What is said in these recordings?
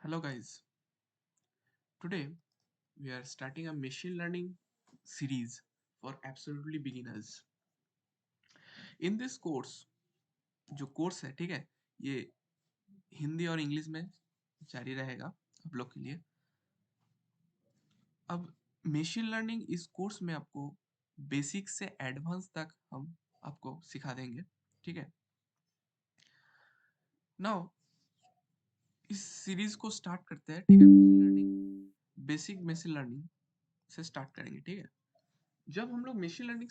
Hello guys, today we are starting a machine learning series for absolutely beginners. In this course, जो course है ठीक है, ये हिंदी और इंग्लिश में जारी रहेगा आप लोग के लिए। अब मशीन लर्निंग इस कोर्स में आपको बेसिक से एडवांस तक हम आपको सिखा देंगे, ठीक है। नाउ इस सीरीज को स्टार्ट करते हैं, ठीक है। Machine learning, basic machine learning से स्टार्ट करेंगे, ठीक है। जब हम लोग मशीन लर्निंग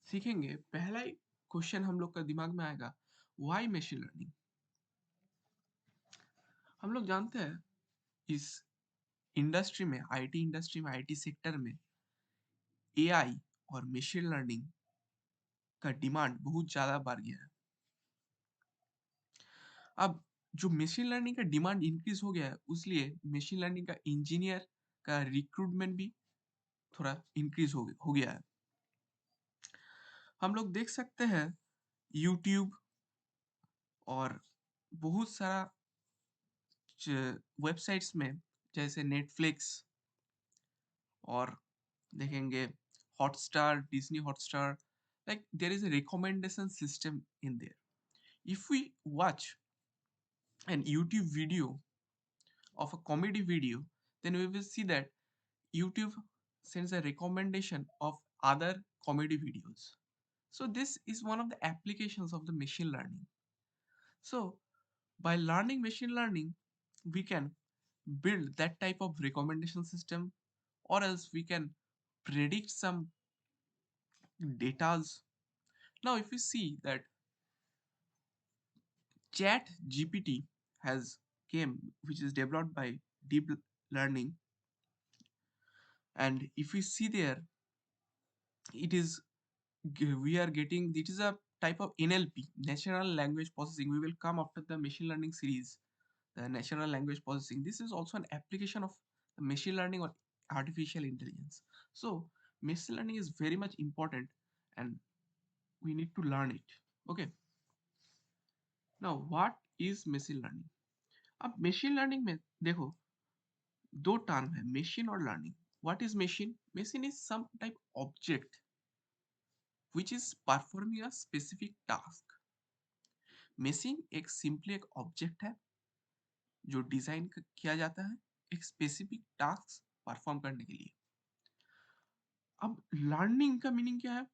सीखेंगे, पहला ही क्वेश्चन हम लोग का दिमाग में आएगा, व्हाई मशीन लर्निंग। हम लोग जानते हैं इस इंडस्ट्री में, आईटी इंडस्ट्री में, आईटी सेक्टर में एआई और मशीन लर्निंग का डिमांड बहुत ज्यादा बढ़ गया है। अब जो मशीन लर्निंग का डिमांड इंक्रीज हो गया है, उसलिए मशीन लर्निंग का इंजीनियर का रिक्रूटमेंट भी थोड़ा इंक्रीज हो गया है। हम लोग देख सकते हैं यूट्यूब और बहुत सारा वेबसाइट्स में, जैसे नेटफ्लिक्स और देखेंगे Hotstar, Disney Hotstar, like there is a recommendation system in there. If we watch an YouTube video of a comedy video, then we will see that YouTube sends a recommendation of other comedy videos. So this is one of the applications of the machine learning. So by learning machine learning, we can build that type of recommendation system, or else we can predict some datas. Now if you see that chat gpt has came, which is developed by deep learning, and if we see there, it is we are getting, it is a type of NLP, natural language processing. We will come after the machine learning series, the natural language processing. This is also an application of machine learning or artificial intelligence. So machine learning is very much important and we need to learn it. Okay, now what is machine learning? अब machine learning में देखो दो term है, machine और learning. What is machine? Machine is some type object which is performing a specific task. machine एक simply एक object है जो डिजाइन किया जाता है एक स्पेसिफिक टास्क परफॉर्म करने के लिए। अब लर्निंग का मीनिंग क्या है?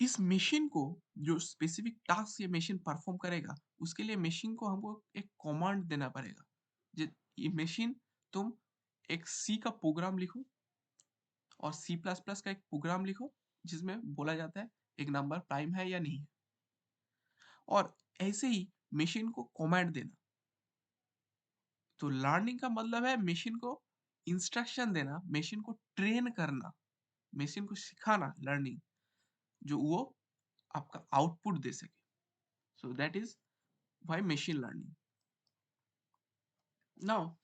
इस मशीन को, जो स्पेसिफिक टास्क ये मशीन परफॉर्म करेगा, उसके लिए मशीन को हमको एक कमांड देना पड़ेगा। ये मशीन, तुम एक सी का प्रोग्राम लिखो और सी प्लस प्लस का एक प्रोग्राम लिखो जिसमें बोला जाता है एक नंबर प्राइम है या नहीं है, और ऐसे ही मशीन को कमांड देना। तो लर्निंग का मतलब है मशीन को इंस्ट्रक्शन देना, मशीन को ट्रेन करना, मशीन को सिखाना, लर्निंग, जो वो आपका आउटपुट दे सके। So that is why machine learning. Now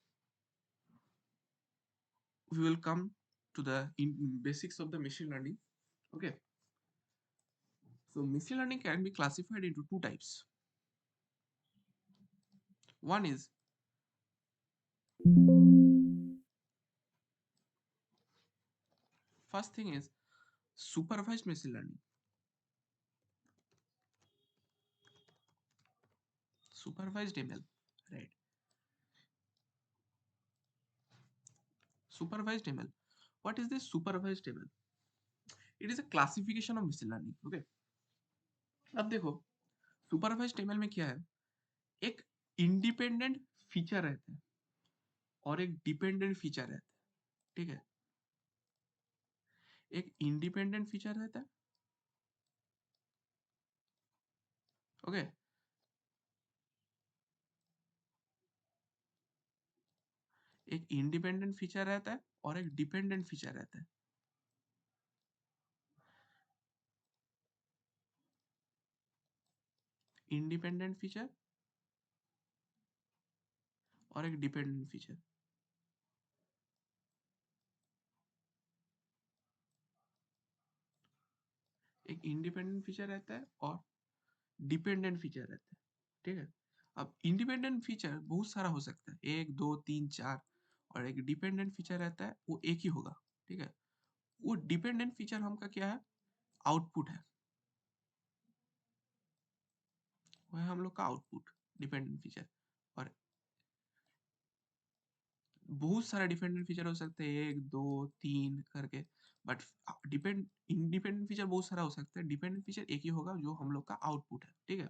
we will come to the basics of the machine learning. Okay, so machine learning can be classified into two types. One is first thing is supervised machine learning. Supervised ML, right? Supervised ML. What is this supervised ML? It is a classification of machine learning. Okay, अब देखो supervised ML में क्या है, एक independent feature रहता है और एक डिपेंडेंट फीचर रहता है, ठीक है। एक इंडिपेंडेंट फीचर रहता है, ओके, एक इंडिपेंडेंट फीचर रहता है और एक डिपेंडेंट फीचर रहता है। इंडिपेंडेंट फीचर और एक डिपेंडेंट फीचर। एक इंडिपेंडेंट फीचर रहता है और डिपेंडेंट फीचर रहता है, ठीक है। अब इंडिपेंडेंट फीचर बहुत सारा हो सकता है, 1 2 3 4, और एक डिपेंडेंट फीचर रहता है वो एक ही होगा, ठीक है। वो डिपेंडेंट फीचर हमका क्या है, आउटपुट है, वो है हम लोग का आउटपुट डिपेंडेंट फीचर। और बहुत सारे डिपेंडेंट फीचर हो सकते हैं, 1 2 3 करके, बट इंडिपेंडेंट फीचर बहुत सारा हो सकता है, डिपेंडेंट फीचर एक ही होगा जो हम लोग का आउटपुट है, ठीक है।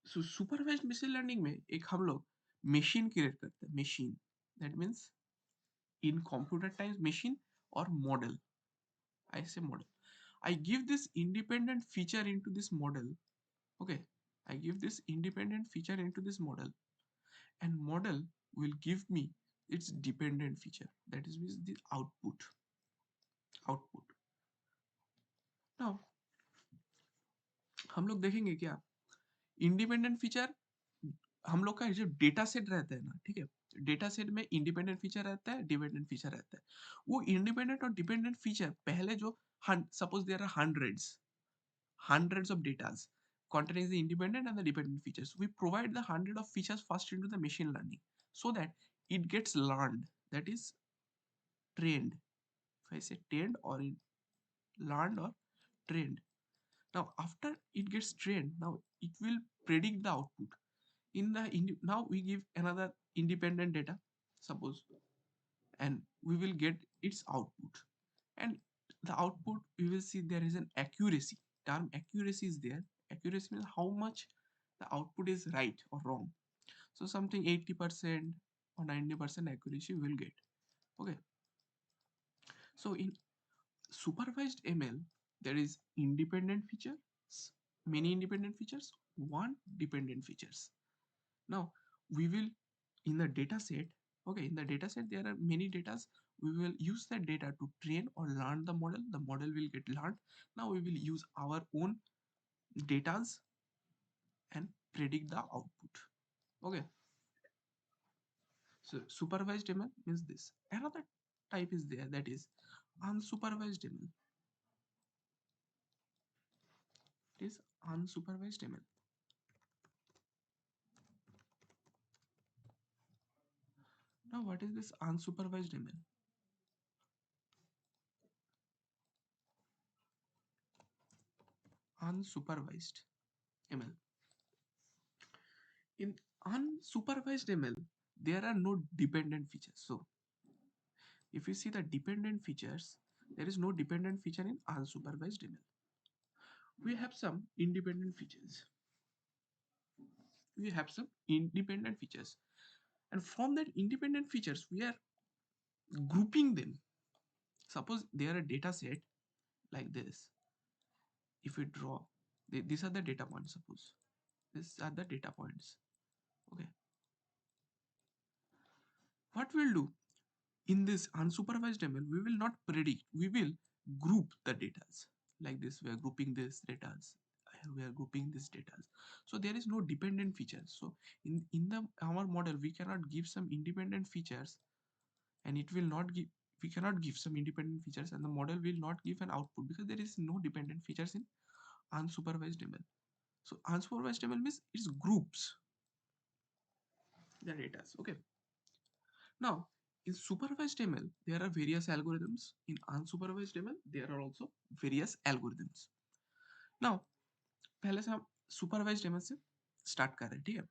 सो सुपरवाइज्ड मशीन लर्निंग में एक हम लोग मशीन क्रिएट करते हैं, machine, that means in computer times machine और model, I say model. I give this independent feature into this model. Okay. I give this independent feature into this model, and model will give me its dependent feature. That is means the output. Output. Now हम लोग देखेंगे क्या, independent feature हम लोग का जो data set रहता है ना, ठीक है, डेटा सेट में इंडिपेंडेंट फीचर रहता है, डिपेंडेंट फीचर रहता है। वो इंडिपेंडेंट और डिपेंडेंट फीचर पहले जो suppose there are hundreds of data containing the independent and the dependent features. We provide the hundred of features first into the machine learning so that it gets learned, that is trained. If I say trained or learned or trained. Now after it gets trained, now it will predict the output. Now we give another independent data, suppose, and we will get its output. And the output we will see there is an accuracy, term accuracy is there. Accuracy means how much the output is right or wrong. So something 80% or 90% accuracy we will get. Okay, so in supervised ML there is independent features, many independent features, one dependent features. Now we will, in the data set, okay, in the data set there are many datas, we will use that data to train or learn the model will get learned. Now we will use our own datas and predict the output. Okay, so supervised ML means this. Another type is there, that is unsupervised ML. It is unsupervised ML. Now what is this unsupervised ML? Unsupervised ML. In unsupervised ML, there are no dependent features. So if you see the dependent features, there is no dependent feature in unsupervised ML. We have some independent features. We have some independent features. And from that independent features, we are grouping them. Suppose they are a data set like this. If we draw, these are the data points, suppose. These are the data points. Okay. What we'll do in this unsupervised ML, we will not predict, we will group the data like this. We are grouping this data, we are grouping this data, so there is no dependent features. So in the our model we cannot give some independent features, and it will not give, we cannot give some independent features and the model will not give an output because there is no dependent features in unsupervised ML. So unsupervised ML means it's groups the data. Okay. Now, in supervised ML, there are various algorithms. In unsupervised ML, there are also various algorithms. Now, पहले से हम supervised ML से start कर रहे हैं, ठीक है?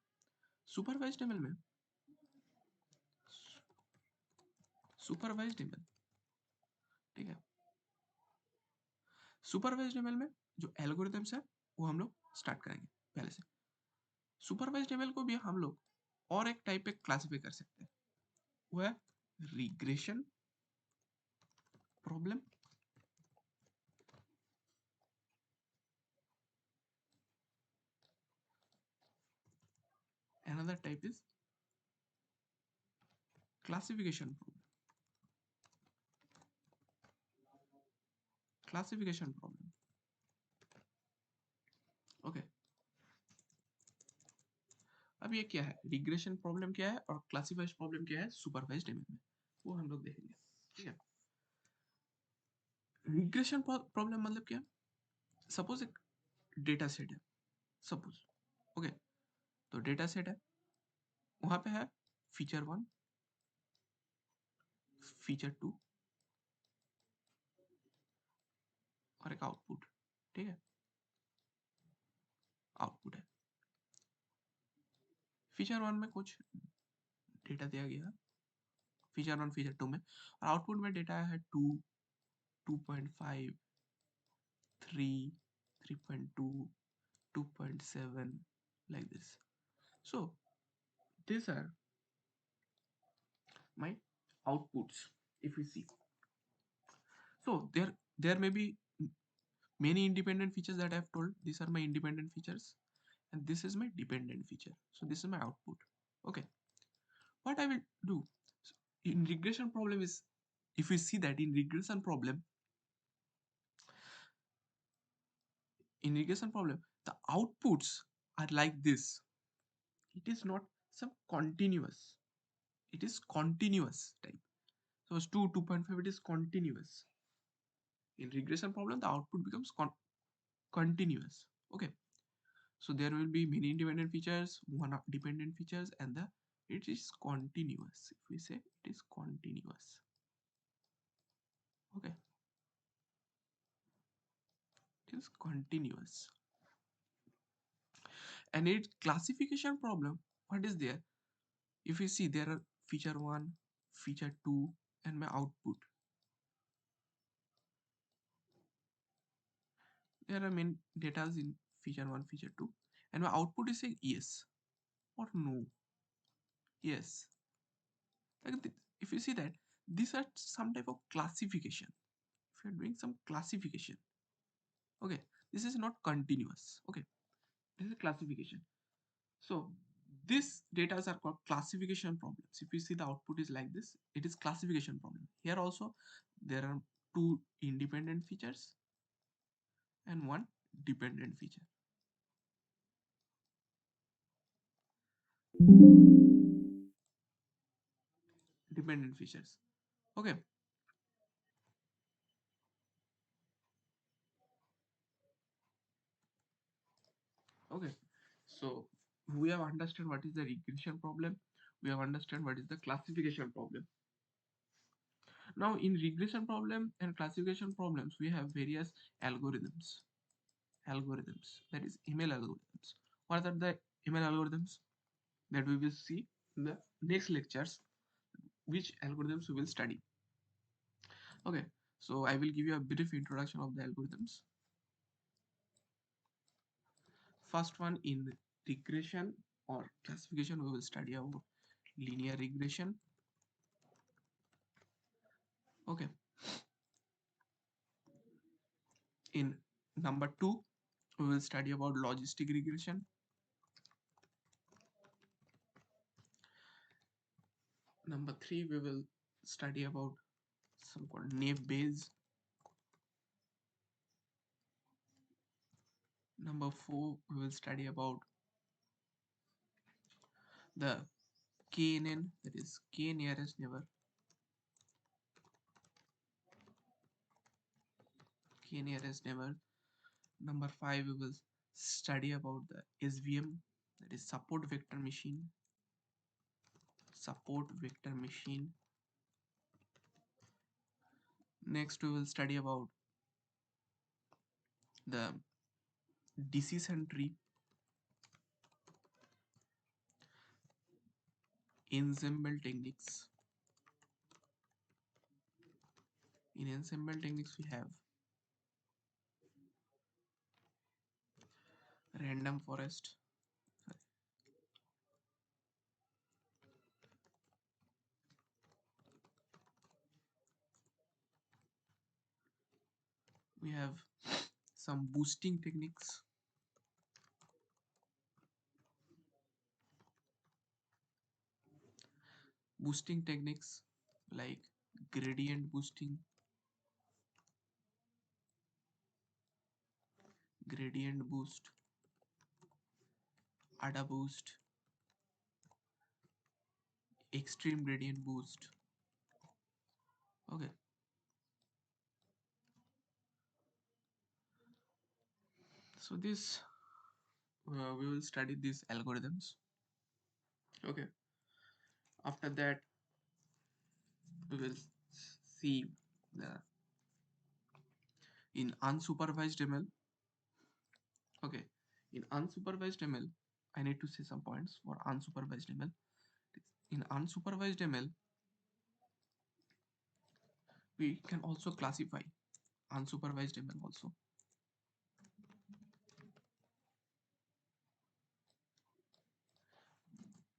Supervised ML में supervised ML, ठीक है? Supervised ML में जो algorithms है, वो हम लोग start करेंगे पहले से. Supervised ML को भी हम लोग और एक टाइप पे क्लासिफाई कर सकते हैं. वो है regression problem. Another type is classification problem. Classification problem. Okay. अब ये क्या है, रिग्रेशन प्रॉब्लम क्या है और क्लासिफाइड प्रॉब्लम क्या है सुपरवाइज्ड एमएल में, वो हम लोग देखेंगे, ठीक है। रिग्रेशन प्रॉब्लम मतलब क्या, सपोज एक डेटा सेट है, सपोज, ओके, तो डेटा सेट है, वहां पे है फीचर 1, फीचर 2 और एक आउटपुट। ठीक है, आउटपुट है। फीचर 1 में कुछ डेटा दिया गया, फीचर 1 फीचर 2 में, और आउटपुट में डेटा है 2, 2.5, 3, 3.2, 2.7, like this. So these are my outputs. If we see, so there may be many independent features that I have told. These are my independent features, and this is my dependent feature. So this is my output. Okay, what I will do in regression problem is, if we see that in regression problem, the outputs are like this. It is not some continuous. It is continuous type. So it's 2, 2.5. It is continuous. In regression problem, the output becomes continuous. Okay. So there will be many independent features, one dependent features, and it is continuous. If we say it is continuous. Okay. It is continuous. And its classification problem, what is there? If you see, there are feature 1, feature 2, and my output. There are many data in feature 1, feature 2, and my output is saying yes or no. Yes. Like if you see that, these are some type of classification. If you're doing some classification, okay, this is not continuous. Okay, this is classification. So these data are called classification problems. If you see the output is like this, it is classification problem. Here also there are 2 independent features and 1 dependent feature. Dependent features. Okay. Okay. So we have understood what is the regression problem. We have understood what is the classification problem. Now in regression problem and classification problems, we have various algorithms. That is ML algorithms. What are the ML algorithms? That we will see in the next lectures, which algorithms we will study. Okay, so I will give you a brief introduction of the algorithms. First one, in regression or classification, we will study about linear regression. Okay, in number 2, we will study about logistic regression. Number 3, we will study about some called naive Bayes. Number 4, we will study about the KNN, that is K nearest neighbor. K nearest neighbor. Number 5, we will study about the SVM, that is support vector machine. Next, we will study about the decision tree, ensemble techniques. In ensemble techniques, we have random forest, we have some boosting techniques, like gradient boosting, gradient boost, ADA boost, extreme gradient boost. Okay, so this we will study these algorithms. Okay, after that we will see the in unsupervised ML. Okay, in unsupervised ML, I need to say some points for unsupervised ML. In unsupervised ML, we can also classify unsupervised ML also.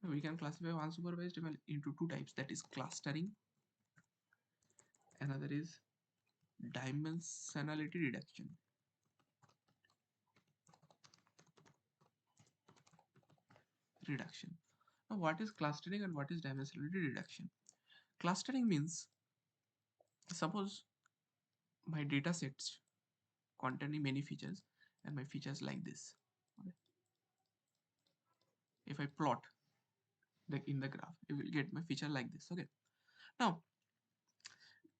We can classify unsupervised ML into two types, that is clustering, another is dimensionality reduction. Now, what is clustering and what is dimensionality reduction? Clustering means, suppose my data sets containing many features and my features like this. Okay. If I plot in the graph, you will get my feature like this. Okay. Now,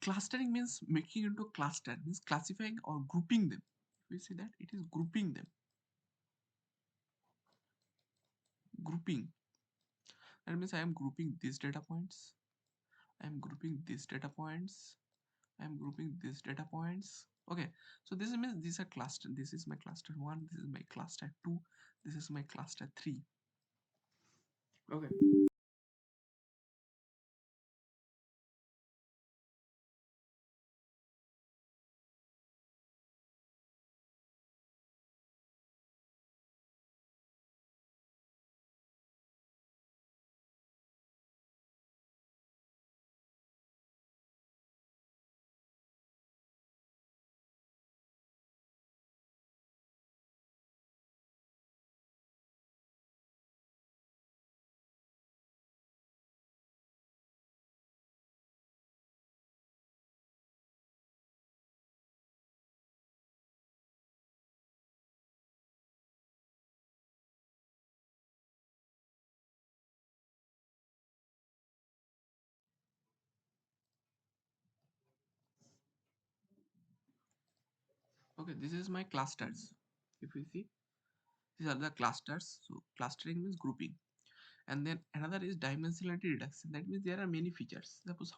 clustering means making into a cluster, means classifying or grouping them. If we see that, it is grouping them. Grouping. That means I am grouping these data points. I am grouping these data points. I am grouping these data points. Okay. So this means these are cluster. This is my cluster 1. This is my cluster 2. This is my cluster 3. Okay. Okay, this is my clusters. If we see, these are the clusters. So clustering means grouping. And then another is dimensionality reduction. That means there are many features. Suppose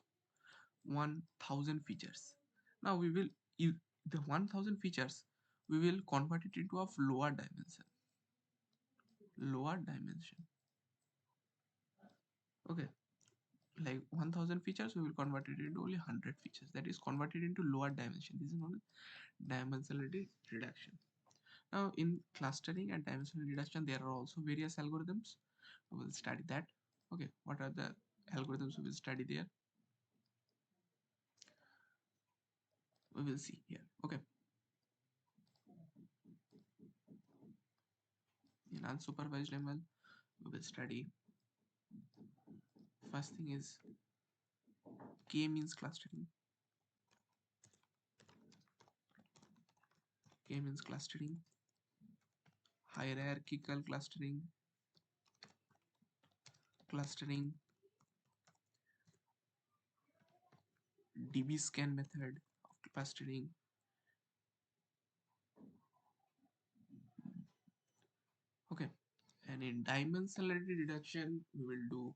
1000 features. Now we will use the 1000 features. We will convert it into a lower dimension. Lower dimension. Okay, like 1000 features, we will convert it into only 100 features. That is converted into lower dimension. This is known as dimensionality reduction. Now, in clustering and dimensional reduction, there are also various algorithms. We will study that. Okay, what are the algorithms we will study there? We will see here. Okay, in unsupervised ML, we will study. First thing is k-means clustering. K-means clustering, hierarchical clustering, DB scan method of clustering. Okay, and in dimensionality reduction, we will do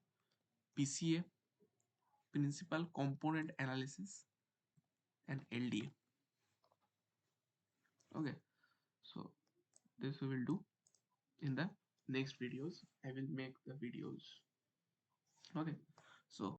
PCA, principal component analysis, and LDA. Okay, so this we will do in the next videos. I will make the videos. Okay, so